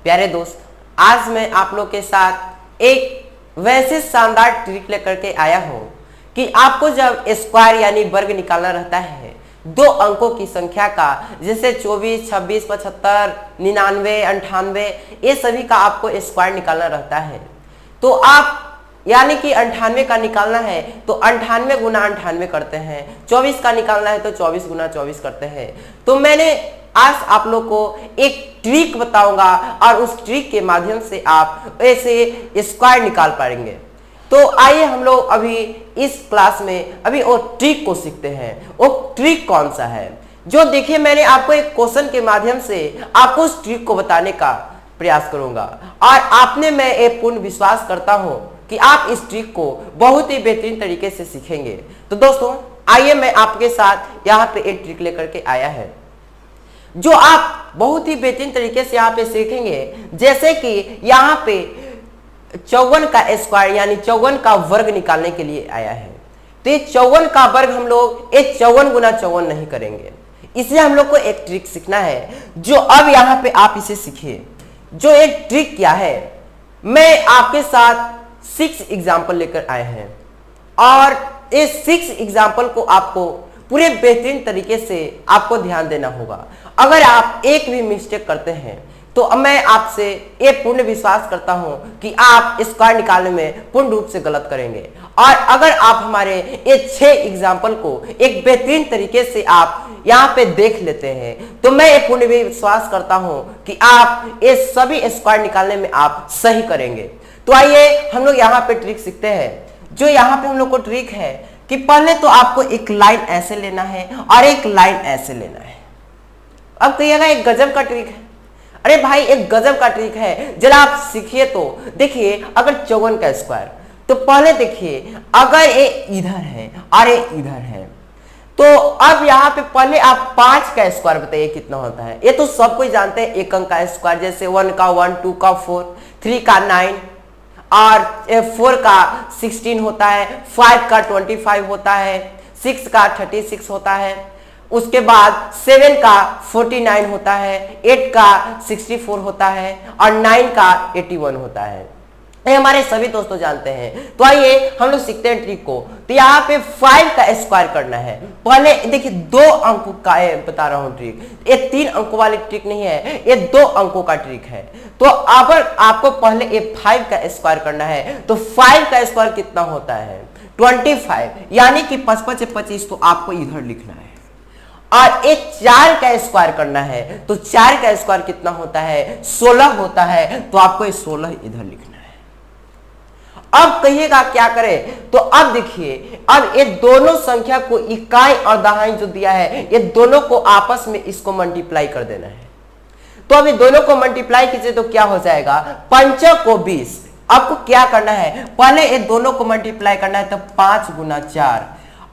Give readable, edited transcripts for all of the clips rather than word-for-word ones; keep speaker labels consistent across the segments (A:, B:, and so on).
A: प्यारे दोस्त, आज मैं आप लोग के साथ एक वैसे शानदार ट्रिक लेकर के आया हूं कि आपको जब स्क्वायर यानी वर्ग निकालना रहता है दो अंकों की संख्या का, जैसे 24, 26, 75, 99, 98, ये सभी का आपको स्क्वायर निकालना रहता है। तो आप यानी कि 98 का निकालना है तो 98 गुना 98 करते हैं, 24 का निकालना है तो 24 गुना 24 करते हैं। तो मैंने आज आप लोग को एक ट्रिक बताऊंगा और उस ट्रिक के माध्यम से आप ऐसे स्क्वायर निकाल पाएंगे। तो आइए हम लोग अभी इस क्लास में अभी वो ट्रिक को सीखते हैं। वो ट्रिक कौन सा है, जो देखिए मैंने आपको एक क्वेश्चन के माध्यम से आपको उस ट्रिक को बताने का प्रयास करूंगा और आपने मैं एक पूर्ण विश्वास करता हूं कि आप इस ट्रिक को बहुत ही बेहतरीन तरीके से सीखेंगे। तो दोस्तों आइए मैं आपके साथ यहाँ पे एक ट्रिक लेकर के आया है जो आप बहुत ही बेहतरीन तरीके से यहाँ पे सीखेंगे। जैसे कि यहाँ पे 54 का स्क्वायर यानी 54 का वर्ग निकालने के लिए आया है। तो ये 54 का वर्ग हम लोग 54 गुना 54 नहीं करेंगे, इसलिए हम लोग को एक ट्रिक सीखना है जो अब यहाँ पे आप इसे सीखिए। जो एक ट्रिक क्या है, मैं आपके साथ 6 एग्जाम्पल लेकर आए हैं और इस 6 एग्जाम्पल को आपको पूरे बेहतरीन तरीके से आपको ध्यान देना होगा। अगर आप एक भी मिस्टेक करते हैं तो मैं आपसे ये पूर्ण विश्वास करता हूं कि आप स्क्वायर निकालने में पूर्ण रूप से गलत करेंगे। और अगर आप हमारे ये 6 एग्जाम्पल को एक बेहतरीन तरीके से आप यहाँ पे देख लेते हैं तो मैं ये पूर्ण विश्वास करता हूं कि आप ये सभी स्क्वायर निकालने में आप सही करेंगे। तो आइए हम लोग यहाँ पे ट्रिक सीखते हैं। जो यहाँ पे हम लोग को ट्रिक है कि पहले तो आपको एक लाइन ऐसे लेना है और एक लाइन ऐसे लेना है। अब कहिएगा एक गजब का ट्रिक है। अरे भाई एक गजब का ट्रिक है, जरा आप सीखिए। तो देखिए अगर 54 का स्क्वायर, तो पहले देखिए अगर ये इधर है और ये इधर है तो अब यहाँ पे पहले आप 5 का स्क्वायर बताइए कितना होता है। ये तो सब कोई जानते हैं, एक अंक का स्क्वायर, जैसे 1 का 1, 2 का 4, 3 का 9 और 4 का 16 होता है, 5 का 25 होता है, 6 का 36 होता है, उसके बाद 7 का 49 होता है, 8 का 64 होता है और 9 का 81 होता है। ये हमारे सभी दोस्तों जानते हैं। तो आइए हम लोग सीखते हैं ट्रिक को। तो यहाँ पे 5 का स्क्वायर करना है। पहले देखिए 2 अंकों का बता रहा हूँ ट्रिक, ये 3 अंकों वाली ट्रिक नहीं है, ये 2 अंकों का ट्रिक है। तो अगर आपको पहले ये 5 का स्क्वायर करना है तो 5 का स्क्वायर कितना होता है 25, यानी कि 55 से 25 तो आपको इधर लिखना है। और एक 4 का स्क्वायर करना है तो 4 का स्क्वायर कितना होता है 16 होता है, तो आपको ये 16 इधर लिखना है। अब कहिएगा क्या करें, तो अब देखिए अब ये दोनों संख्या को इकाई और दहाई जो दिया है ये दोनों को आपस में इसको मल्टीप्लाई कर देना है। तो अब ये दोनों को मल्टीप्लाई कीजिए तो क्या हो जाएगा 5 को 20। आपको क्या करना है, पहले ये दोनों को मल्टीप्लाई करना है, तो 5 गुना 4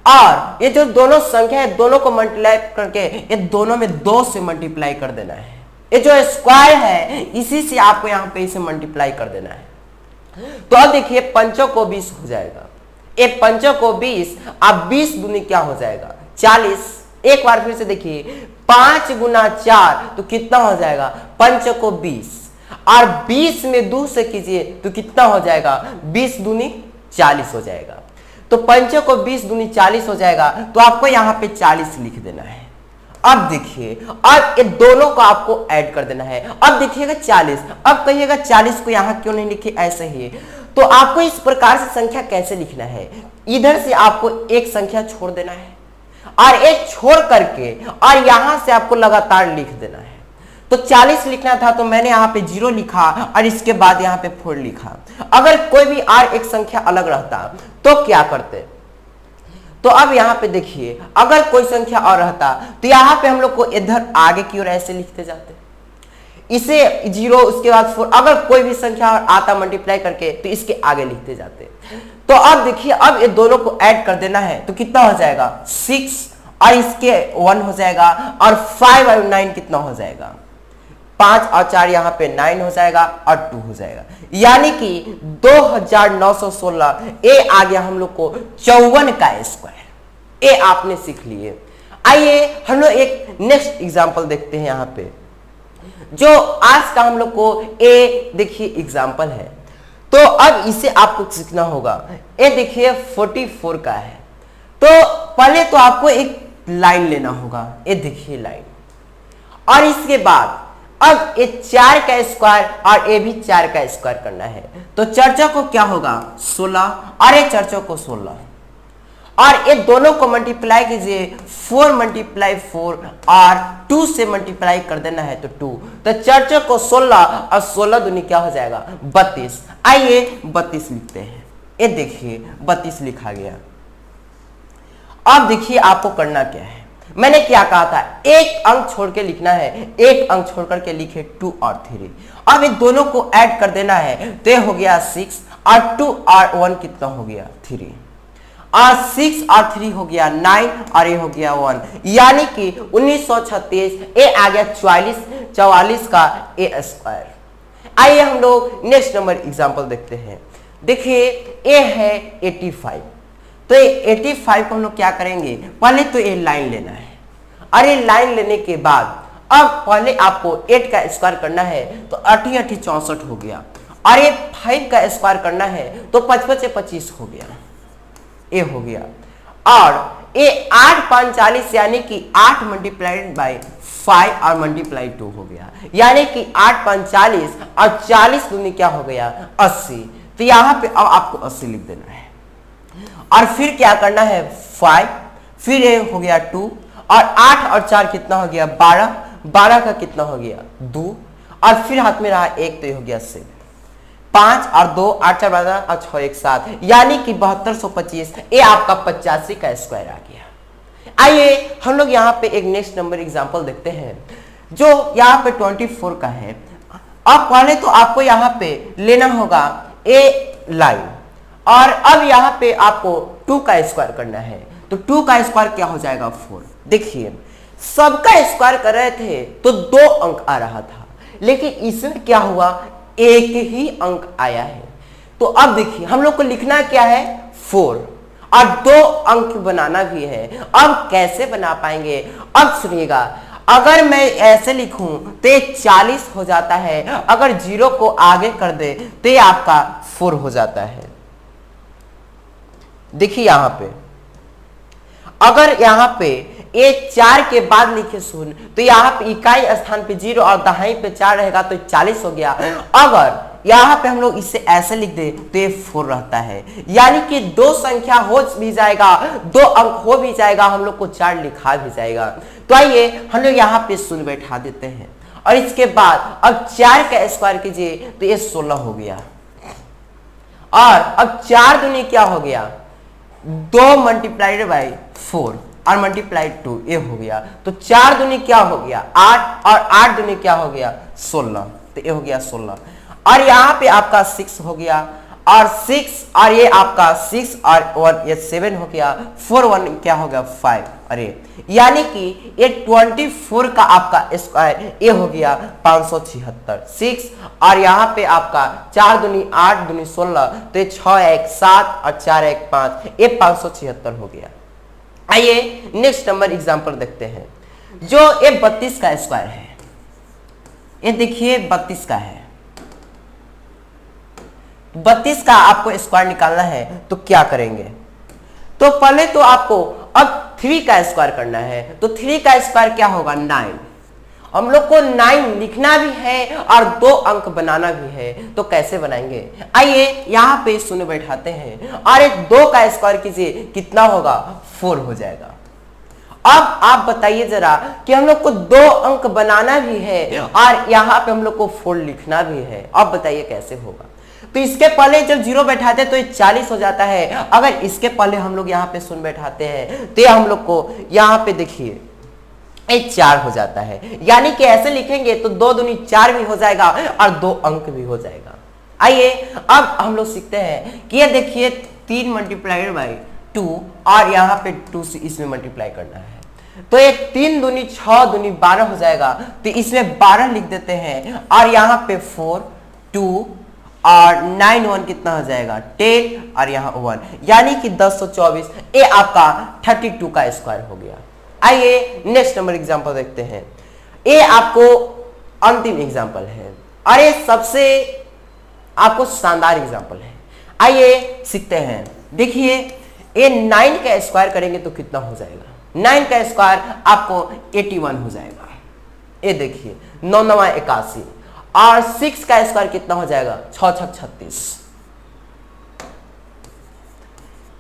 A: और ये जो दोनों संख्या है दोनों को मल्टीप्लाई करके ये दोनों में 2 से मल्टीप्लाई कर देना है। ये जो स्क्वायर है इसी से आपको यहाँ पे इसे मल्टीप्लाई कर देना है। तो अब देखिए 5 को 20 हो जाएगा, ये 5 को 20, अब 20 दूनी क्या हो जाएगा 40। एक बार फिर से देखिए 5 गुना 4 तो कितना हो जाएगा 5 को 20 और 20 में 2 से कीजिए तो कितना हो जाएगा 20 दूनी 40 हो जाएगा। तो 5 को 20 दूनी 40 हो जाएगा, तो आपको यहाँ पे 40 लिख देना है। अब देखिए अब ये दोनों को आपको ऐड कर देना है। अब देखिएगा 40, अब कहिएगा 40 को यहाँ क्यों नहीं लिखे ऐसे ही। तो आपको इस प्रकार से संख्या कैसे लिखना है, इधर से आपको एक संख्या छोड़ देना है और एक छोड़ करके और यहां से आपको लगातार लिख देना है। तो 40 लिखना था तो मैंने यहाँ पे 0 लिखा और इसके बाद यहाँ पे 4 लिखा। अगर कोई भी और एक संख्या अलग रहता तो क्या करते, तो अब यहाँ पे देखिए अगर कोई संख्या और रहता तो यहाँ पे हम लोग को इधर आगे की ओर ऐसे लिखते जाते, इसे 0 उसके बाद 4, अगर कोई भी संख्या और आता मल्टीप्लाई करके तो इसके आगे लिखते जाते। तो अब देखिए अब ये दोनों को ऐड कर देना है तो कितना हो जाएगा 6 और इसके 1 हो जाएगा और 5 और 9 कितना हो जाएगा 5 और 4 यहाँ पे 9 हो जाएगा और 2 हो जाएगा, यानी कि 2916। ये आ गया हम लोग को 54 का स्क्वायर। ये आपने सीख लिए। आइए हम लोग एक नेक्स्ट एग्जांपल देखते हैं। यहाँ पे जो आज का हम लोग को ए देखिए एग्जाम्पल है। तो अब इसे आपको सीखना होगा। ये देखिए 44 का है, तो पहले तो आपको एक लाइन लेना होगा। ये देखिए लाइन, और इसके बाद अब ये 4 का स्क्वायर और ये भी 4 का स्क्वायर करना है। तो चर्चा को क्या होगा 16 और ये चर्चा को 16, और ये दोनों को मल्टीप्लाई कीजिए 4 × 4 और 2 से मल्टीप्लाई कर देना है तो 2। तो चर्चा को 16 और 16 दूनी क्या हो जाएगा 32। आइए 32 लिखते हैं। ये देखिए 32 लिखा गया। अब देखिए आपको करना क्या है। मैंने क्या कहा था, एक अंक छोड़ के लिखना है, एक अंक छोड़ करके लिखे 2 और 3। अब ये दोनों को ऐड कर देना है, तो ये हो गया 6 और 2 और 1 कितना हो गया 3, और 6 और 3 हो गया 9 और ये हो गया 1, यानी कि 1936। ये आ गया 44 का ए स्क्वायर। आइए हम लोग नेक्स्ट नंबर एग्जांपल देखते हैं। देखिए ए है 85, तो ये 85 को हम लोग क्या करेंगे, पहले तो ये लाइन लेना है, और ये लाइन लेने के बाद अब पहले आपको 8 का स्क्वायर करना है, तो 8 × 8 = 64 हो गया, और ये 5 का स्क्वायर करना है तो 55 × 25 हो गया, ये हो गया। और ये 8 × 5 = 40, यानी कि 8 × 5 और मल्टीप्लाई 2 हो गया, यानी कि 8 × 5 = 40 और 40 दूनी क्या हो गया 80। तो यहाँ पे अब आपको 80 लिख देना है, और फिर क्या करना है 5, फिर ये हो गया 2, और 8 और 4 कितना हो गया 12, 12 का कितना हो गया 2, और फिर हाथ में रहा 1, तो ये हो गया 7, 5 और 2 8 4 12 और 6 1 7, यानी कि 7225। ये आपका 85 का स्क्वायर आ गया। आइए हम लोग यहाँ पे एक नेक्स्ट नंबर एग्जांपल देखते हैं, जो यहाँ पे 24 का है। अब पहले तो आपको यहाँ पे लेना होगा ए लाइन, और अब यहाँ पे आपको 2 का स्क्वायर करना है, तो 2 का स्क्वायर क्या हो जाएगा 4। देखिए सबका स्क्वायर कर रहे थे तो 2 अंक आ रहा था, लेकिन इसमें क्या हुआ एक ही अंक आया है। तो अब देखिए हम लोग को लिखना क्या है 4, और 2 अंक बनाना भी है। अब कैसे बना पाएंगे, अब सुनिएगा। अगर मैं ऐसे लिखूं तो ये 40 हो जाता है, अगर 0 को आगे कर दे तो ये आपका 4 हो जाता है। देखिए यहां पे अगर यहां पे ये 4 के बाद लिखे 0, तो यहाँ पे इकाई स्थान पे 0 और दहाई पे 4 रहेगा, तो 40 हो गया। अगर यहाँ पे हम लोग इसे ऐसे लिख दे तो ये 4 रहता है, यानी कि 2 संख्या हो भी जाएगा, 2 अंक हो भी जाएगा, हम लोग को 4 लिखा भी जाएगा। तो आइए हम लोग यहाँ पे 0 बैठा देते हैं, और इसके बाद अब 4 का स्क्वायर कीजिए तो ये 16 हो गया, और अब 4 दूनी क्या हो गया 2 × 4 और मल्टीप्लाई 2, ये हो गया। तो 4 दूनी क्या हो गया 8, और 8 दूनी क्या हो गया 16, तो ये हो गया 16। और यहाँ पे आपका 6 हो गया, और 6 और ये आपका 6 और 1 ये 7 हो गया, 4 1 क्या हो गया 5, अरे यानी कि ये 24 का आपका स्क्वायर ये हो गया 576। 6 और यहाँ पे आपका 4 दूनी 8 दूनी 16, तो ये 6 1 7 और 4 1 5, ये 576 हो गया। आइए नेक्स्ट नंबर एग्जांपल देखते हैं, जो ये 32 का स्क्वायर है। ये देखिए 32 का है, 32 का आपको स्क्वायर निकालना है, तो क्या करेंगे, तो पहले तो आपको अब 3 का स्क्वायर करना है, तो 3 का स्क्वायर क्या होगा 9। हम लोग को 9 लिखना भी है और 2 अंक बनाना भी है, तो कैसे बनाएंगे। आइए यहाँ पे 0 बैठाते हैं, और एक 2 का स्क्वायर कीजिए कितना होगा 4 हो जाएगा। अब आप बताइए जरा कि हम लोग को 2 अंक बनाना भी है और यहाँ पे हम लोग को 4 लिखना भी है, अब बताइए कैसे होगा। तो इसके पहले जब 0 बैठाते हैं तो ये 40 हो जाता है, अगर इसके पहले हम लोग यहाँ पे 0 बैठाते हैं तो ये हम लोग को यहाँ पे देखिए 4 हो जाता है, यानी कि ऐसे लिखेंगे तो 2 दूनी 4 भी हो जाएगा और 2 अंक भी हो जाएगा। आइए अब हम लोग सीखते हैं कि ये देखिए 3 × 2 और यहाँ पे 2 से इसमें मल्टीप्लाई करना है, तो ये 3 दूनी 6 दूनी 12 हो जाएगा, तो इसमें 12 लिख देते हैं, और यहाँ पे 4 2 और 9 1 कितना हो जाएगा 10 और यहाँ 1, यानी कि 1024। ये आपका 32 का स्क्वायर हो गया। आइए नेक्स्ट नंबर एग्जांपल देखते हैं। ये आपको अंतिम एग्जाम्पल है और ये सबसे आपको शानदार एग्जाम्पल है। आइए सीखते हैं। देखिए ये 9 का स्क्वायर करेंगे तो कितना हो जाएगा? 9 का स्क्वायर आपको 81 हो जाएगा। ये देखिए 9 9 81 और 6 का स्क्वायर कितना हो जाएगा? 6 6 36।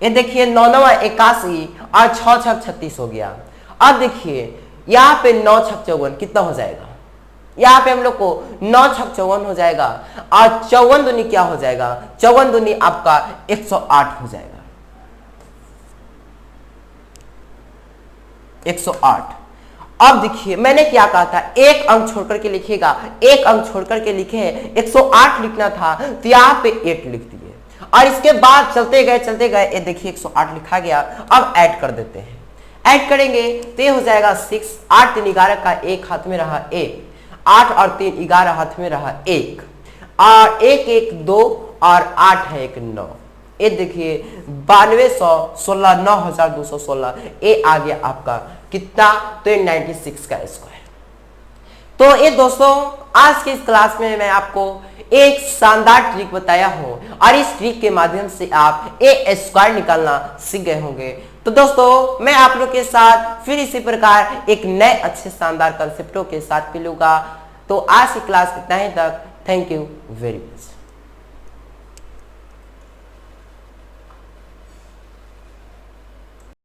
A: ये देखिए 9 9 81 और 6 6 36 हो गया। अब देखिए यहाँ पे 9 6 54 कितना हो जाएगा? यहाँ पे हम लोग को 9 6 54 हो जाएगा और 54 दूनी क्या हो जाएगा? 54 दूनी आपका 108 हो जाएगा। 108। अब देखिए मैंने क्या कहा था, एक अंक छोड़ करके लिखिएगा, एक अंक छोड़ करके लिखे हैं, 108 लिखना था तो यहाँ पे 8 लिख दिए और इसके बाद चलते गए, ये देखिए 108 लिखा गया। अब ऐड कर देते हैं, ऐड करेंगे तो ये हो जाएगा 6, 8 3 11 का 1 हाथ में रहा 1, 8 और 3 11 हाथ में रहा 1 और 1 1 2 और 8 है 1 9। ये देखिए 9216 9216 ये आ गया आपका कितना? तो ये 96 का स्क्वायर। तो ये दोस्तों आज के इस क्लास में मैं आपको एक शानदार ट्रिक बताया हूं और इस ट्रिक के माध्यम से आप ए स्क्वायर निकालना सीख गए होंगे। तो दोस्तों मैं आप लोग के साथ फिर इसी प्रकार एक नए अच्छे शानदार कंसेप्टों के साथ मिलूंगा। तो आज की क्लास इतना ही तक। Thank you very much.